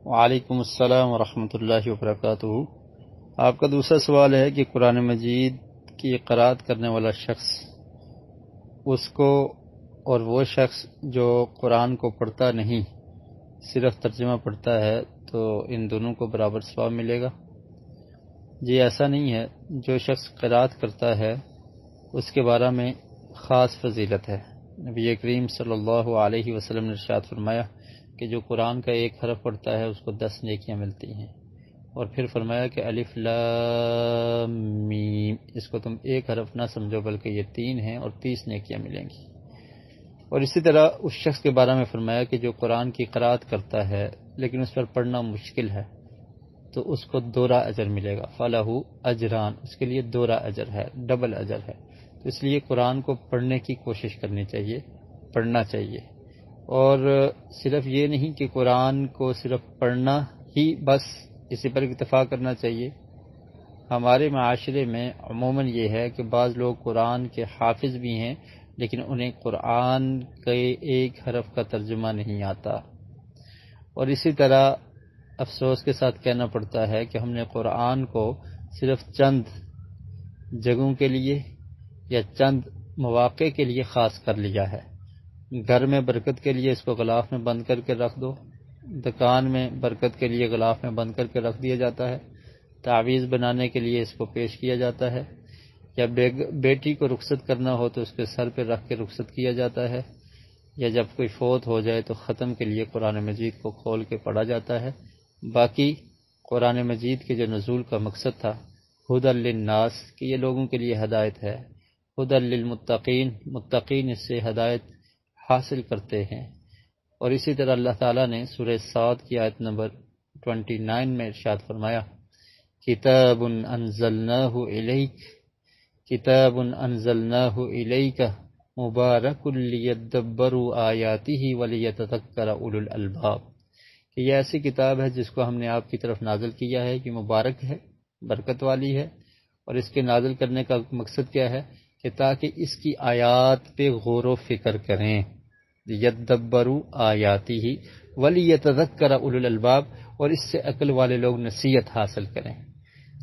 وعلیکم السلام ورحمۃ اللہ وبرکاتہ۔ آپ کا دوسرا سوال ہے کہ قرآن مجید کی قرأت کرنے والا شخص اس کو اور وہ شخص جو قرآن کو پڑھتا نہیں صرف ترجمہ پڑھتا ہے تو ان دونوں کو برابر ثواب ملے گا؟ جی ایسا نہیں ہے۔ جو شخص قرأت کرتا ہے اس کے بارے میں خاص فضیلت ہے۔ نبی کریم صلی اللہ علیہ وسلم نے ارشاد فرمایا کہ جو قرآن کا ایک حرف پڑھتا ہے اس کو 10 نیکیاں ملتی ہیں، اور پھر فرمایا کہ الف لام میم، اس کو تم ایک حرف نہ سمجھو بلکہ یہ 3 ہیں اور 30 نیکیاں ملیں گی۔ اور اسی طرح اس شخص کے بارے میں فرمایا کہ جو قرآن کی قرأت کرتا ہے لیکن اس پر پڑھنا مشکل ہے تو اس کو دوہرا اجر ملے گا، فلہ اجران، اس کے لیے دوہرا اجر ہے، ڈبل اجر ہے۔ تو اس لیے قرآن کو پڑھنے کی کوشش کرنی چاہیے، پڑھنا چاہیے، اور صرف یہ نہیں کہ قرآن کو صرف پڑھنا ہی بس اسی پر اکتفا کرنا چاہیے۔ ہمارے معاشرے میں عموماً یہ ہے کہ بعض لوگ قرآن کے حافظ بھی ہیں لیکن انہیں قرآن کے ایک حرف کا ترجمہ نہیں آتا، اور اسی طرح افسوس کے ساتھ کہنا پڑتا ہے کہ ہم نے قرآن کو صرف چند جگہوں کے لیے یا چند مواقع کے لیے خاص کر لیا ہے۔ گھر میں برکت کے لیے اس کو غلاف میں بند کر کے رکھ دو، دکان میں برکت کے لیے غلاف میں بند کر کے رکھ دیا جاتا ہے، تعویذ بنانے کے لیے اس کو پیش کیا جاتا ہے، یا بیٹی کو رخصت کرنا ہو تو اس کے سر پہ رکھ کے رخصت کیا جاتا ہے، یا جب کوئی فوت ہو جائے تو ختم کے لیے قرآن مجید کو کھول کے پڑھا جاتا ہے۔ باقی قرآن مجید کے جو نزول کا مقصد تھا ھدی للناس، کہ یہ لوگوں کے لیے ہدایت ہے، ھدی للمتقین، متقین اس سے ہدایت حاصل کرتے ہیں۔ اور اسی طرح اللہ تعالیٰ نے سورہ صاد کی آیت نمبر 29 میں ارشاد فرمایا کتاب انزلناہ الیک، کتاب انزلناہ الیک مبارک لیدبروا آیاتہ ولیتذکر اولو الالباب، کہ یہ ایسی کتاب ہے جس کو ہم نے آپ کی طرف نازل کیا ہے، کہ مبارک ہے، برکت والی ہے، اور اس کے نازل کرنے کا مقصد کیا ہے کہ تاکہ اس کی آیات پہ غور و فکر کریں، یدبروا آیاتہ ولیتذکر اولو الالباب، اور اس سے عقل والے لوگ نصیحت حاصل کریں۔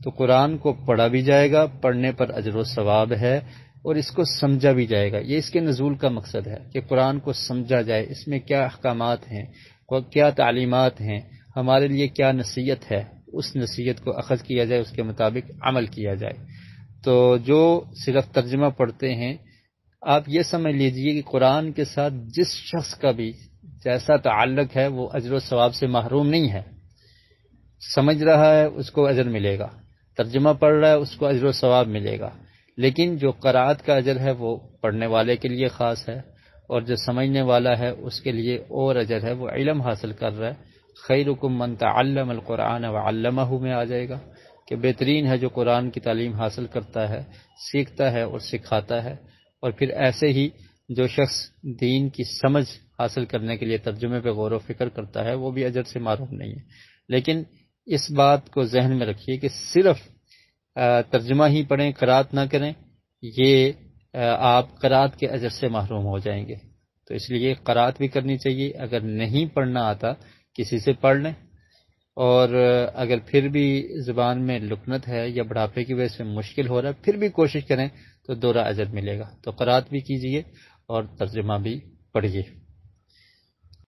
تو قرآن کو پڑھا بھی جائے گا، پڑھنے پر اجر و ثواب ہے، اور اس کو سمجھا بھی جائے گا۔ یہ اس کے نزول کا مقصد ہے کہ قرآن کو سمجھا جائے، اس میں کیا احکامات ہیں، کیا تعلیمات ہیں، ہمارے لیے کیا نصیحت ہے، اس نصیحت کو اخذ کیا جائے، اس کے مطابق عمل کیا جائے۔ تو جو صرف ترجمہ پڑھتے ہیں، آپ یہ سمجھ لیجئے کہ قرآن کے ساتھ جس شخص کا بھی جیسا تعلق ہے وہ اجر و ثواب سے محروم نہیں ہے۔ سمجھ رہا ہے اس کو اجر ملے گا، ترجمہ پڑھ رہا ہے اس کو اجر و ثواب ملے گا، لیکن جو قرأت کا اجر ہے وہ پڑھنے والے کے لیے خاص ہے، اور جو سمجھنے والا ہے اس کے لیے اور اجر ہے، وہ علم حاصل کر رہا ہے۔ خیرکم من تعلم القرآن وعلمہ میں آ جائے گا کہ بہترین ہے جو قرآن کی تعلیم حاصل کرتا ہے، سیکھتا ہے اور سکھاتا ہے۔ اور پھر ایسے ہی جو شخص دین کی سمجھ حاصل کرنے کے لیے ترجمے پہ غور و فکر کرتا ہے وہ بھی اجر سے محروم نہیں ہے۔ لیکن اس بات کو ذہن میں رکھیے کہ صرف ترجمہ ہی پڑھیں، قرأت نہ کریں، یہ آپ قرأت کے اجر سے محروم ہو جائیں گے۔ تو اس لیے قرأت بھی کرنی چاہیے، اگر نہیں پڑھنا آتا کسی سے پڑھ لیں، اور اگر پھر بھی زبان میں لکنت ہے یا بڑھاپے کی وجہ سے مشکل ہو رہا ہے پھر بھی کوشش کریں تو دوہرا اجر ملے گا۔ تو قرأت بھی کیجیے اور ترجمہ بھی پڑھیے۔